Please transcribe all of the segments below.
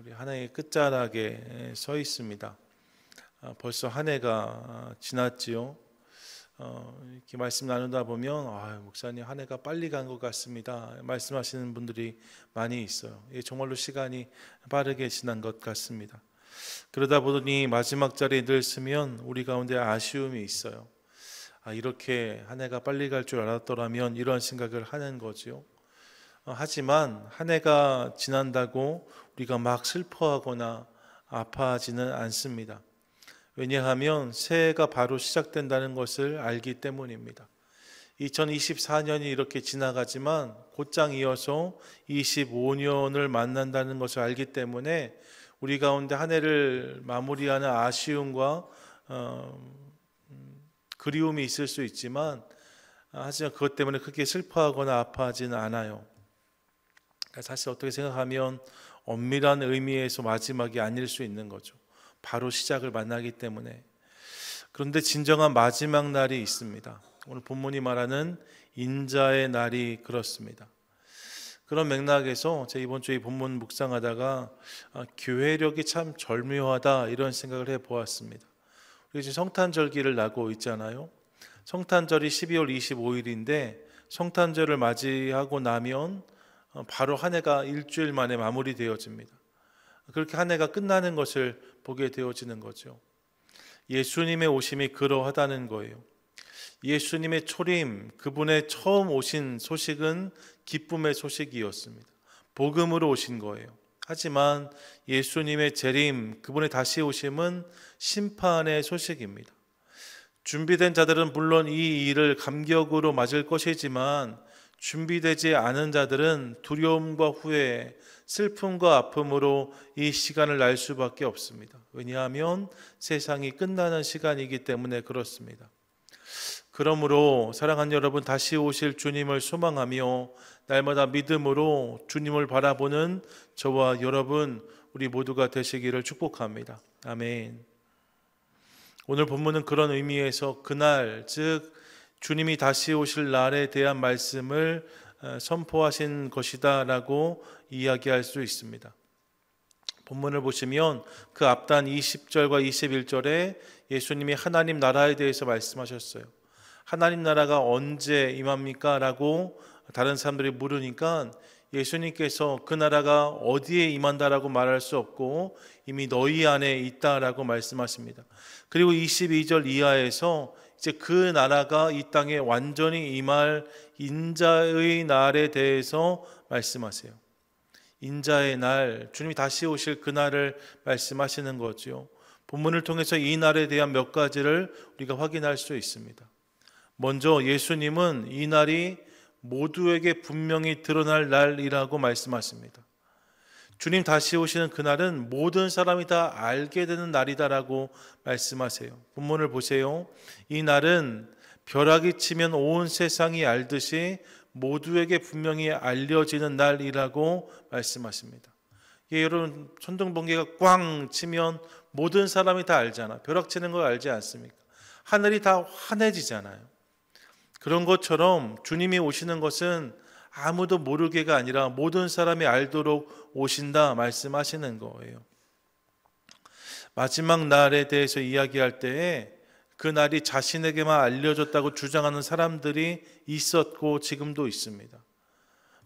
우리 한 해의 끝자락에 서 있습니다. 벌써 한 해가 지났지요. 이렇게 말씀 나누다 보면 목사님 한 해가 빨리 간 것 같습니다 말씀하시는 분들이 많이 있어요. 정말로 시간이 빠르게 지난 것 같습니다. 그러다 보니 마지막 자리에 늘 쓰면 우리 가운데 아쉬움이 있어요. 이렇게 한 해가 빨리 갈 줄 알았더라면, 이런 생각을 하는 거죠. 하지만 한 해가 지난다고 우리가 막 슬퍼하거나 아파하지는 않습니다. 왜냐하면 새해가 바로 시작된다는 것을 알기 때문입니다. 2024년이 이렇게 지나가지만 곧장 이어서 25년을 만난다는 것을 알기 때문에 우리 가운데 한 해를 마무리하는 아쉬움과 그리움이 있을 수 있지만, 하지만 그것 때문에 크게 슬퍼하거나 아파하지는 않아요. 사실 어떻게 생각하면 엄밀한 의미에서 마지막이 아닐 수 있는 거죠. 바로 시작을 만나기 때문에. 그런데 진정한 마지막 날이 있습니다. 오늘 본문이 말하는 인자의 날이 그렇습니다. 그런 맥락에서 제가 이번 주에 본문 묵상하다가 교회력이 참 절묘하다, 이런 생각을 해보았습니다. 우리 지금 성탄절기를 나고 있잖아요. 성탄절이 12월 25일인데 성탄절을 맞이하고 나면 바로 한 해가 일주일 만에 마무리되어집니다. 그렇게 한 해가 끝나는 것을 보게 되어지는 거죠. 예수님의 오심이 그러하다는 거예요. 예수님의 초림, 그분의 처음 오신 소식은 기쁨의 소식이었습니다. 복음으로 오신 거예요. 하지만 예수님의 재림, 그분의 다시 오심은 심판의 소식입니다. 준비된 자들은 물론 이 일을 감격으로 맞을 것이지만, 준비되지 않은 자들은 두려움과 후회, 슬픔과 아픔으로 이 시간을 날 수밖에 없습니다. 왜냐하면 세상이 끝나는 시간이기 때문에 그렇습니다. 그러므로 사랑하는 여러분, 다시 오실 주님을 소망하며 날마다 믿음으로 주님을 바라보는 저와 여러분, 우리 모두가 되시기를 축복합니다. 아멘. 오늘 본문은 그런 의미에서 그날, 즉 주님이 다시 오실 날에 대한 말씀을 선포하신 것이다 라고 이야기할 수 있습니다. 본문을 보시면 그 앞단 20절과 21절에 예수님이 하나님 나라에 대해서 말씀하셨어요. 하나님 나라가 언제 임합니까? 라고 다른 사람들이 물으니까 예수님께서 그 나라가 어디에 임한다라고 말할 수 없고 이미 너희 안에 있다라고 말씀하십니다. 그리고 22절 이하에서 이제 그 나라가 이 땅에 완전히 임할 인자의 날에 대해서 말씀하세요. 인자의 날, 주님이 다시 오실 그 날을 말씀하시는 거죠. 본문을 통해서 이 날에 대한 몇 가지를 우리가 확인할 수 있습니다. 먼저 예수님은 이 날이 모두에게 분명히 드러날 날이라고 말씀하십니다. 주님 다시 오시는 그날은 모든 사람이 다 알게 되는 날이다라고 말씀하세요. 본문을 보세요. 이 날은 벼락이 치면 온 세상이 알듯이 모두에게 분명히 알려지는 날이라고 말씀하십니다. 여러분, 천둥번개가 꽝 치면 모든 사람이 다 알잖아. 벼락 치는 걸 알지 않습니까? 하늘이 다 환해지잖아요. 그런 것처럼 주님이 오시는 것은 아무도 모르게가 아니라 모든 사람이 알도록 오신다 말씀하시는 거예요. 마지막 날에 대해서 이야기할 때에 그 날이 자신에게만 알려졌다고 주장하는 사람들이 있었고 지금도 있습니다.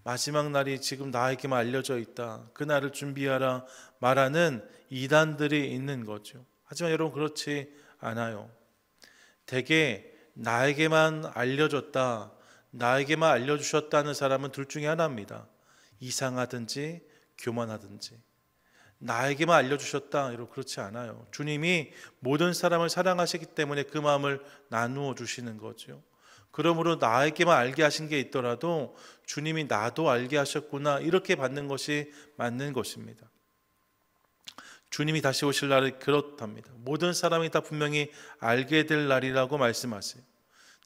마지막 날이 지금 나에게만 알려져 있다, 그 날을 준비하라 말하는 이단들이 있는 거죠. 하지만 여러분, 그렇지 않아요. 대개 나에게만 알려졌다, 나에게만 알려주셨다는 사람은 둘 중에 하나입니다. 이상하든지 교만하든지. 나에게만 알려주셨다, 이러고 그렇지 않아요. 주님이 모든 사람을 사랑하시기 때문에 그 마음을 나누어 주시는 거죠. 그러므로 나에게만 알게 하신 게 있더라도 주님이 나도 알게 하셨구나, 이렇게 받는 것이 맞는 것입니다. 주님이 다시 오실 날이 그렇답니다. 모든 사람이 다 분명히 알게 될 날이라고 말씀하세요.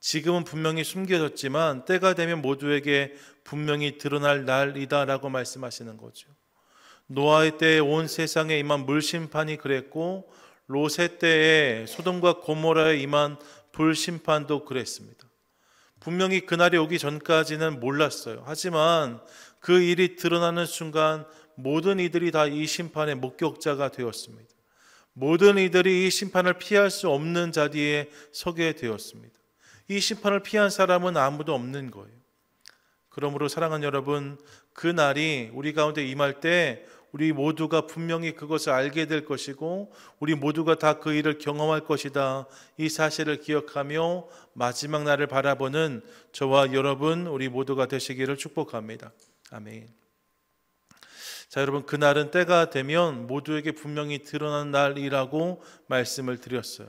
지금은 분명히 숨겨졌지만 때가 되면 모두에게 분명히 드러날 날이다라고 말씀하시는 거죠. 노아의 때에 온 세상에 임한 물심판이 그랬고, 롯의 때에 소돔과 고모라에 임한 불심판도 그랬습니다. 분명히 그날이 오기 전까지는 몰랐어요. 하지만 그 일이 드러나는 순간 모든 이들이 다 이 심판의 목격자가 되었습니다. 모든 이들이 이 심판을 피할 수 없는 자리에 서게 되었습니다. 이 심판을 피한 사람은 아무도 없는 거예요. 그러므로 사랑하는 여러분, 그 날이 우리 가운데 임할 때 우리 모두가 분명히 그것을 알게 될 것이고 우리 모두가 다 그 일을 경험할 것이다. 이 사실을 기억하며 마지막 날을 바라보는 저와 여러분 우리 모두가 되시기를 축복합니다. 아멘. 자, 여러분, 그날은 때가 되면 모두에게 분명히 드러난 날이라고 말씀을 드렸어요.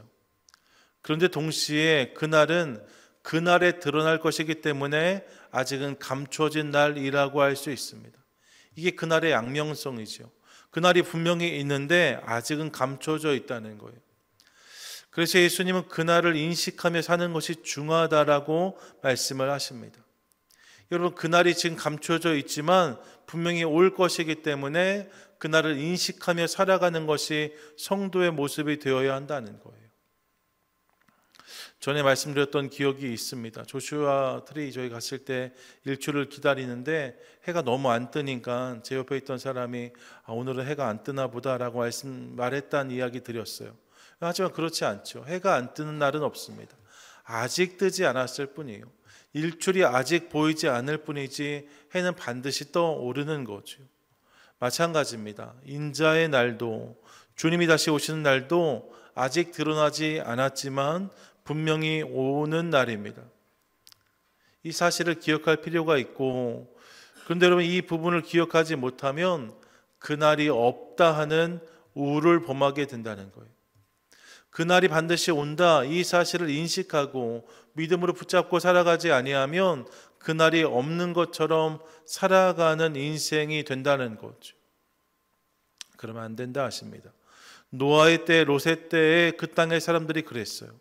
그런데 동시에 그날은 그날에 드러날 것이기 때문에 아직은 감춰진 날이라고 할 수 있습니다. 이게 그날의 양명성이죠. 그날이 분명히 있는데 아직은 감춰져 있다는 거예요. 그래서 예수님은 그날을 인식하며 사는 것이 중요하다라고 말씀을 하십니다. 여러분, 그날이 지금 감춰져 있지만 분명히 올 것이기 때문에 그날을 인식하며 살아가는 것이 성도의 모습이 되어야 한다는 거예요. 전에 말씀드렸던 기억이 있습니다. 조슈아 트리 저희 갔을 때 일출을 기다리는데 해가 너무 안 뜨니까 제 옆에 있던 사람이 오늘은 해가 안 뜨나 보다라고 말했다는 이야기 드렸어요. 하지만 그렇지 않죠. 해가 안 뜨는 날은 없습니다. 아직 뜨지 않았을 뿐이에요. 일출이 아직 보이지 않을 뿐이지 해는 반드시 떠오르는 거죠. 마찬가지입니다. 인자의 날도 주님이 다시 오시는 날도 아직 드러나지 않았지만 분명히 오는 날입니다. 이 사실을 기억할 필요가 있고, 그런데 여러분, 이 부분을 기억하지 못하면 그날이 없다 하는 우울을 범하게 된다는 거예요. 그날이 반드시 온다, 이 사실을 인식하고 믿음으로 붙잡고 살아가지 아니하면 그날이 없는 것처럼 살아가는 인생이 된다는 거죠. 그러면 안 된다 하십니다. 노아의 때, 롯의 때에 그 땅의 사람들이 그랬어요.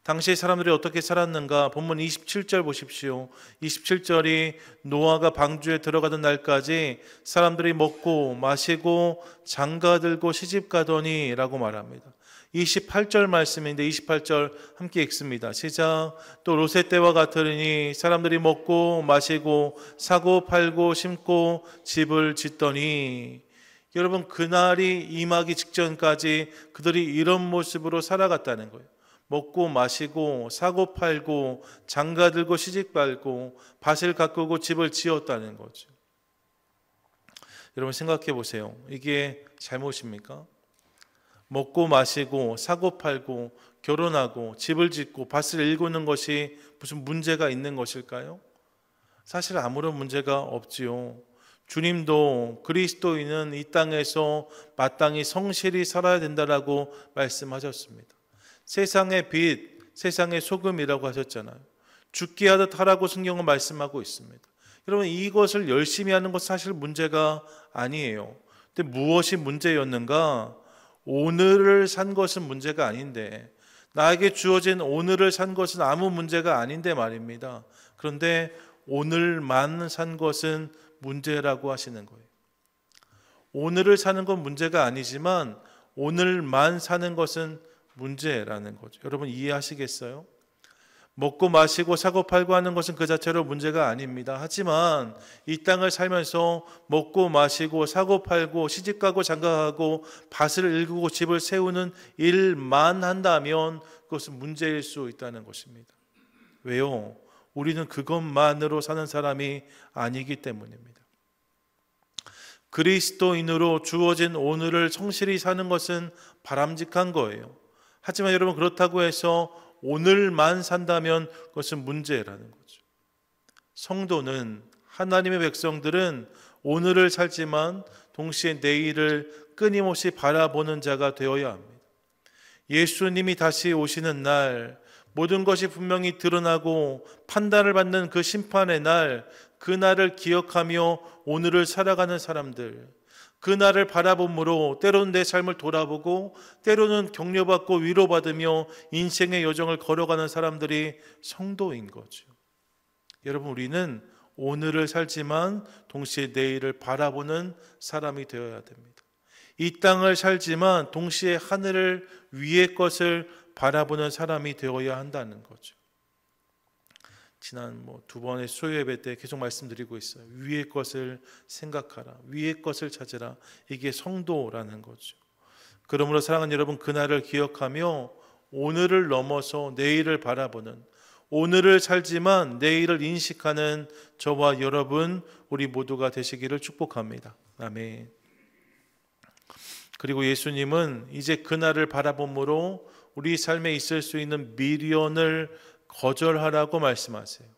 당시 사람들이 어떻게 살았는가? 본문 27절 보십시오. 27절이 노아가 방주에 들어가던 날까지 사람들이 먹고 마시고 장가들고 시집가더니 라고 말합니다. 28절 말씀인데 28절 함께 읽습니다. 시작. 또 롯의 때와 같으니 사람들이 먹고 마시고 사고 팔고 심고 집을 짓더니, 여러분, 그날이 임하기 직전까지 그들이 이런 모습으로 살아갔다는 거예요. 먹고 마시고 사고 팔고 장가들고 시집밟고 밭을 가꾸고 집을 지었다는 거죠. 여러분, 생각해 보세요. 이게 잘못입니까? 먹고 마시고 사고 팔고 결혼하고 집을 짓고 밭을 일구는 것이 무슨 문제가 있는 것일까요? 사실 아무런 문제가 없지요. 주님도 그리스도인은 이 땅에서 마땅히 성실히 살아야 된다라고 말씀하셨습니다. 세상의 빛, 세상의 소금이라고 하셨잖아요. 죽게 하듯 하라고 성경은 말씀하고 있습니다. 여러분, 이것을 열심히 하는 것 사실 문제가 아니에요. 근데 무엇이 문제였는가? 오늘을 산 것은 문제가 아닌데, 나에게 주어진 오늘을 산 것은 아무 문제가 아닌데 말입니다. 그런데 오늘만 산 것은 문제라고 하시는 거예요. 오늘을 사는 건 문제가 아니지만 오늘만 사는 것은 문제라는 거죠. 여러분, 이해하시겠어요? 먹고 마시고 사고 팔고 하는 것은 그 자체로 문제가 아닙니다. 하지만 이 땅을 살면서 먹고 마시고 사고 팔고 시집가고 장가가고 밭을 일구고 집을 세우는 일만 한다면 그것은 문제일 수 있다는 것입니다. 왜요? 우리는 그것만으로 사는 사람이 아니기 때문입니다. 그리스도인으로 주어진 오늘을 성실히 사는 것은 바람직한 거예요. 하지만 여러분, 그렇다고 해서 오늘만 산다면 그것은 문제라는 거죠. 성도는, 하나님의 백성들은 오늘을 살지만 동시에 내일을 끊임없이 바라보는 자가 되어야 합니다. 예수님이 다시 오시는 날, 모든 것이 분명히 드러나고 판단을 받는 그 심판의 날, 그 날을 기억하며 오늘을 살아가는 사람들, 그 날을 바라봄으로 때로는 내 삶을 돌아보고 때로는 격려받고 위로받으며 인생의 여정을 걸어가는 사람들이 성도인 거죠. 여러분, 우리는 오늘을 살지만 동시에 내일을 바라보는 사람이 되어야 됩니다. 이 땅을 살지만 동시에 하늘을, 위의 것을 바라보는 사람이 되어야 한다는 거죠. 지난 두 번의 수요 예배 때 계속 말씀드리고 있어요. 위의 것을 생각하라. 위의 것을 찾으라. 이게 성도라는 거죠. 그러므로 사랑하는 여러분, 그날을 기억하며 오늘을 넘어서 내일을 바라보는, 오늘을 살지만 내일을 인식하는 저와 여러분, 우리 모두가 되시기를 축복합니다. 아멘. 그리고 예수님은 이제 그날을 바라봄으로 우리 삶에 있을 수 있는 미련을 거절하라고 말씀하세요.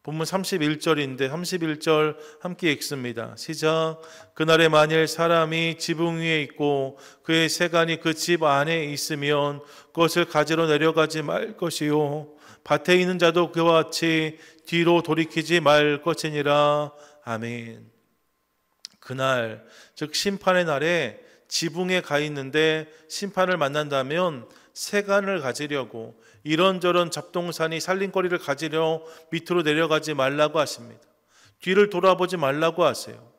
본문 31절인데 31절 함께 읽습니다. 시작. 그날에 만일 사람이 지붕 위에 있고 그의 세간이 그 집 안에 있으면 그것을 가지러 내려가지 말 것이요 밭에 있는 자도 그와 같이 뒤로 돌이키지 말 것이니라. 아멘. 그날, 즉 심판의 날에 지붕에 가 있는데 심판을 만난다면 세간을 가지려고 이런저런 잡동사니 살림거리를 가지려 밑으로 내려가지 말라고 하십니다. 뒤를 돌아보지 말라고 하세요.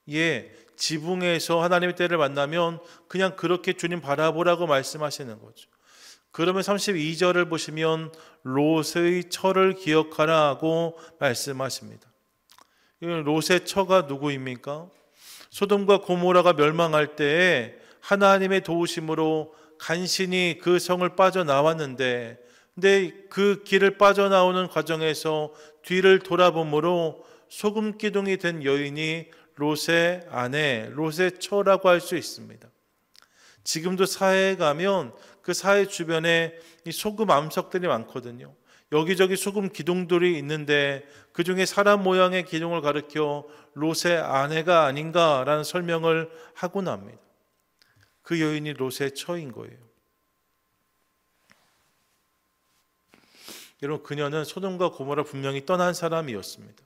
예, 지붕에서 하나님의 때를 만나면 그냥 그렇게 주님 바라보라고 말씀하시는 거죠. 그러면 32절을 보시면 롯의 처를 기억하라 하고 말씀하십니다. 롯의 처가 누구입니까? 소돔과 고모라가 멸망할 때에 하나님의 도우심으로 간신히 그 성을 빠져나왔는데, 근데 그 길을 빠져나오는 과정에서 뒤를 돌아보므로 소금 기둥이 된 여인이 롯의 아내, 롯의 처라고 할 수 있습니다. 지금도 사해에 가면 그 사해 주변에 이 소금 암석들이 많거든요. 여기저기 소금 기둥들이 있는데 그 중에 사람 모양의 기둥을 가리켜 롯의 아내가 아닌가라는 설명을 하고 납니다. 그 여인이 롯의 처인 거예요. 여러분, 그녀는 소돔과 고모라 분명히 떠난 사람이었습니다.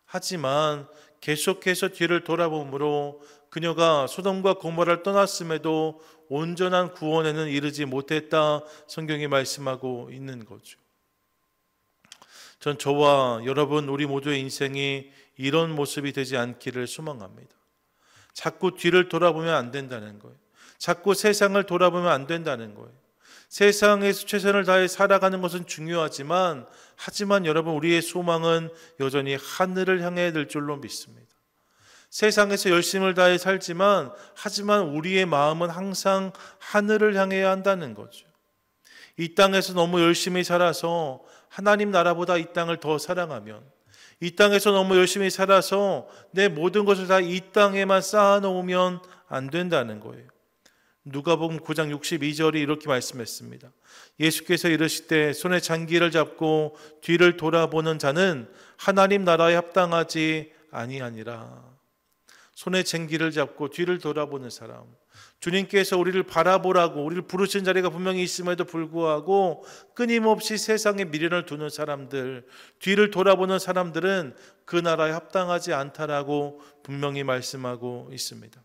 하지만 계속해서 뒤를 돌아보므로 그녀가 소돔과 고모라를 떠났음에도 온전한 구원에는 이르지 못했다, 성경이 말씀하고 있는 거죠. 전 저와 여러분, 우리 모두의 인생이 이런 모습이 되지 않기를 소망합니다. 자꾸 뒤를 돌아보면 안 된다는 거예요. 자꾸 세상을 돌아보면 안 된다는 거예요. 세상에서 최선을 다해 살아가는 것은 중요하지만, 하지만 여러분, 우리의 소망은 여전히 하늘을 향해 될 줄로 믿습니다. 세상에서 열심을 다해 살지만, 하지만 우리의 마음은 항상 하늘을 향해야 한다는 거죠. 이 땅에서 너무 열심히 살아서 하나님 나라보다 이 땅을 더 사랑하면, 이 땅에서 너무 열심히 살아서 내 모든 것을 다 이 땅에만 쌓아놓으면 안 된다는 거예요. 누가복음 9장 62절이 이렇게 말씀했습니다. 예수께서 이르시되 손에 장기를 잡고 뒤를 돌아보는 자는 하나님 나라에 합당하지 아니하니라. 손에 장기를 잡고 뒤를 돌아보는 사람, 주님께서 우리를 바라보라고 우리를 부르신 자리가 분명히 있음에도 불구하고 끊임없이 세상에 미련을 두는 사람들, 뒤를 돌아보는 사람들은 그 나라에 합당하지 않다라고 분명히 말씀하고 있습니다.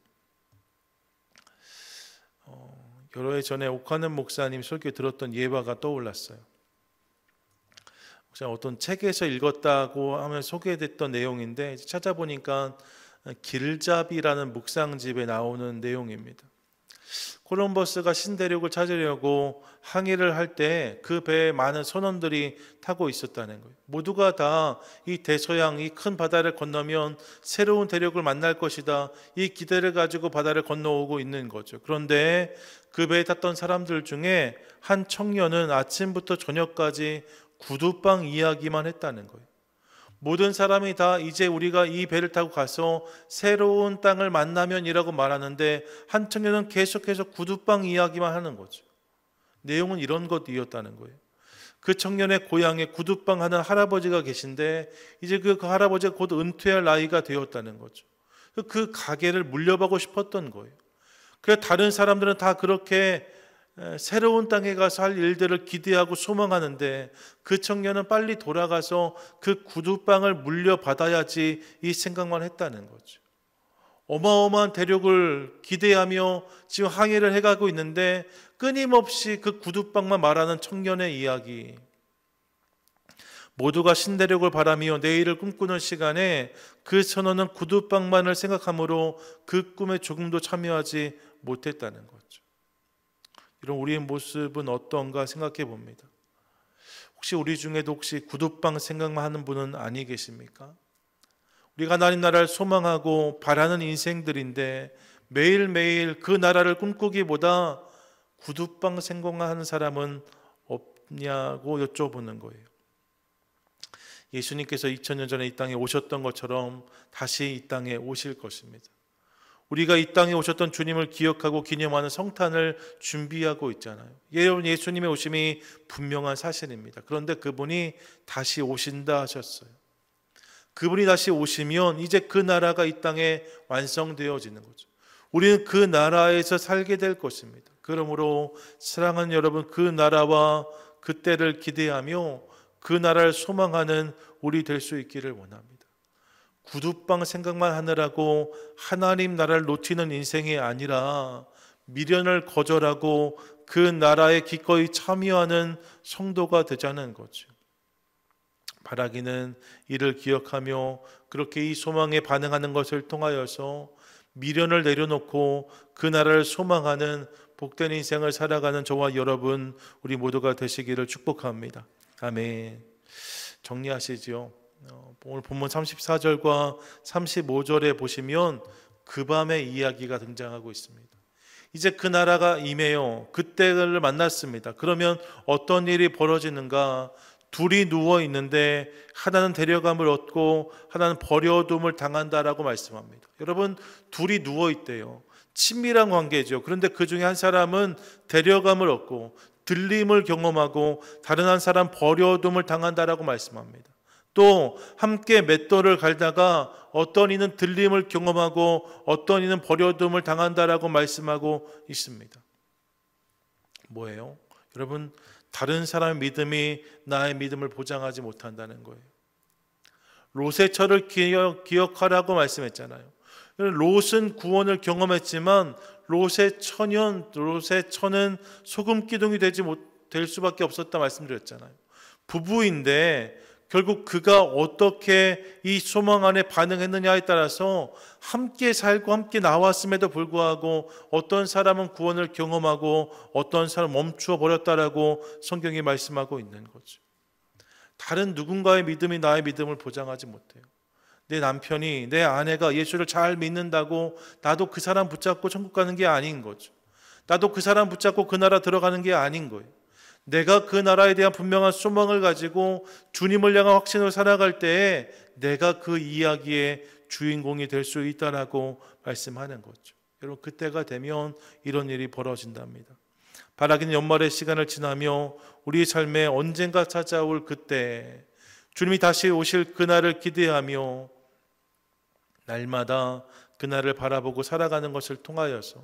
여러 해 전에 옥하는 목사님 설교 들었던 예화가 떠올랐어요. 어떤 책에서 읽었다고 하면 소개됐던 내용인데 찾아보니까 길잡이라는 묵상집에 나오는 내용입니다. 콜럼버스가 신대륙을 찾으려고 항해를 할 때 그 배에 많은 선원들이 타고 있었다는 거예요. 모두가 다 이 대서양, 이 큰 바다를 건너면 새로운 대륙을 만날 것이다, 이 기대를 가지고 바다를 건너오고 있는 거죠. 그런데 그 배에 탔던 사람들 중에 한 청년은 아침부터 저녁까지 구두방 이야기만 했다는 거예요. 모든 사람이 다 이제 우리가 이 배를 타고 가서 새로운 땅을 만나면이라고 말하는데 한 청년은 계속해서 구두방 이야기만 하는 거죠. 내용은 이런 것이었다는 거예요. 그 청년의 고향에 구두방 하는 할아버지가 계신데 이제 그 할아버지가 곧 은퇴할 나이가 되었다는 거죠. 그 가게를 물려받고 싶었던 거예요. 그래서 다른 사람들은 다 그렇게 새로운 땅에 가서 할 일들을 기대하고 소망하는데 그 청년은 빨리 돌아가서 그 구두방을 물려받아야지 이 생각만 했다는 거죠. 어마어마한 대륙을 기대하며 지금 항해를 해가고 있는데 끊임없이 그 구두방만 말하는 청년의 이야기. 모두가 신대륙을 바라며 내일을 꿈꾸는 시간에 그 선원은 구두방만을 생각하므로 그 꿈에 조금도 참여하지 못했다는 거죠. 이런 우리의 모습은 어떤가 생각해 봅니다. 혹시 우리 중에도 혹시 구두방 생각만 하는 분은 아니 계십니까? 우리가 하나님 나라를 소망하고 바라는 인생들인데 매일매일 그 나라를 꿈꾸기보다 구두방 생각만 하는 사람은 없냐고 여쭤보는 거예요. 예수님께서 2000년 전에 이 땅에 오셨던 것처럼 다시 이 땅에 오실 것입니다. 우리가 이 땅에 오셨던 주님을 기억하고 기념하는 성탄을 준비하고 있잖아요. 여러분, 예수님의 오심이 분명한 사실입니다. 그런데 그분이 다시 오신다 하셨어요. 그분이 다시 오시면 이제 그 나라가 이 땅에 완성되어지는 거죠. 우리는 그 나라에서 살게 될 것입니다. 그러므로 사랑하는 여러분, 그 나라와 그 때를 기대하며 그 나라를 소망하는 우리 될 수 있기를 원합니다. 구두방 생각만 하느라고 하나님 나라를 놓치는 인생이 아니라 미련을 거절하고 그 나라에 기꺼이 참여하는 성도가 되자는 거죠. 바라기는 이를 기억하며 그렇게 이 소망에 반응하는 것을 통하여서 미련을 내려놓고 그 나라를 소망하는 복된 인생을 살아가는 저와 여러분, 우리 모두가 되시기를 축복합니다. 아멘. 정리하시지요. 오늘 본문 34절과 35절에 보시면 그 밤의 이야기가 등장하고 있습니다. 이제 그 나라가 임해요. 그때를 만났습니다. 그러면 어떤 일이 벌어지는가? 둘이 누워 있는데 하나는 데려감을 얻고 하나는 버려둠을 당한다라고 말씀합니다. 여러분, 둘이 누워 있대요. 친밀한 관계죠. 그런데 그 중에 한 사람은 데려감을 얻고 들림을 경험하고 다른 한 사람 버려둠을 당한다라고 말씀합니다. 또 함께 맷돌을 갈다가 어떤 이는 들림을 경험하고 어떤 이는 버려둠을 당한다라고 말씀하고 있습니다. 뭐예요? 여러분, 다른 사람의 믿음이 나의 믿음을 보장하지 못한다는 거예요. 롯의 처를 기억하라고 말씀했잖아요. 롯은 구원을 경험했지만 롯의 처는 소금 기둥이 될 수밖에 없었다 말씀드렸잖아요. 부부인데 결국 그가 어떻게 이 소망 안에 반응했느냐에 따라서 함께 살고 함께 나왔음에도 불구하고 어떤 사람은 구원을 경험하고 어떤 사람은 멈추어 버렸다라고 성경이 말씀하고 있는 거죠. 다른 누군가의 믿음이 나의 믿음을 보장하지 못해요. 내 남편이, 내 아내가 예수를 잘 믿는다고 나도 그 사람 붙잡고 천국 가는 게 아닌 거죠. 나도 그 사람 붙잡고 그 나라 들어가는 게 아닌 거예요. 내가 그 나라에 대한 분명한 소망을 가지고 주님을 향한 확신으로 살아갈 때에 내가 그 이야기의 주인공이 될 수 있다라고 말씀하는 거죠. 여러분, 그때가 되면 이런 일이 벌어진답니다. 바라기는 연말의 시간을 지나며 우리 삶에 언젠가 찾아올 그때 주님이 다시 오실 그날을 기대하며 날마다 그날을 바라보고 살아가는 것을 통하여서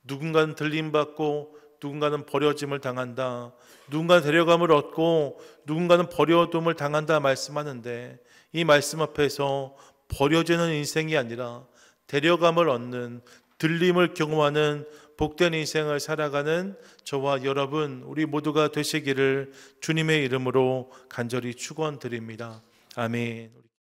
누군가는 들림받고 누군가는 버려짐을 당한다, 누군가는 데려감을 얻고 누군가는 버려둠을 당한다 말씀하는데, 이 말씀 앞에서 버려지는 인생이 아니라 데려감을 얻는, 들림을 경험하는 복된 인생을 살아가는 저와 여러분, 우리 모두가 되시기를 주님의 이름으로 간절히 축원드립니다. 아멘.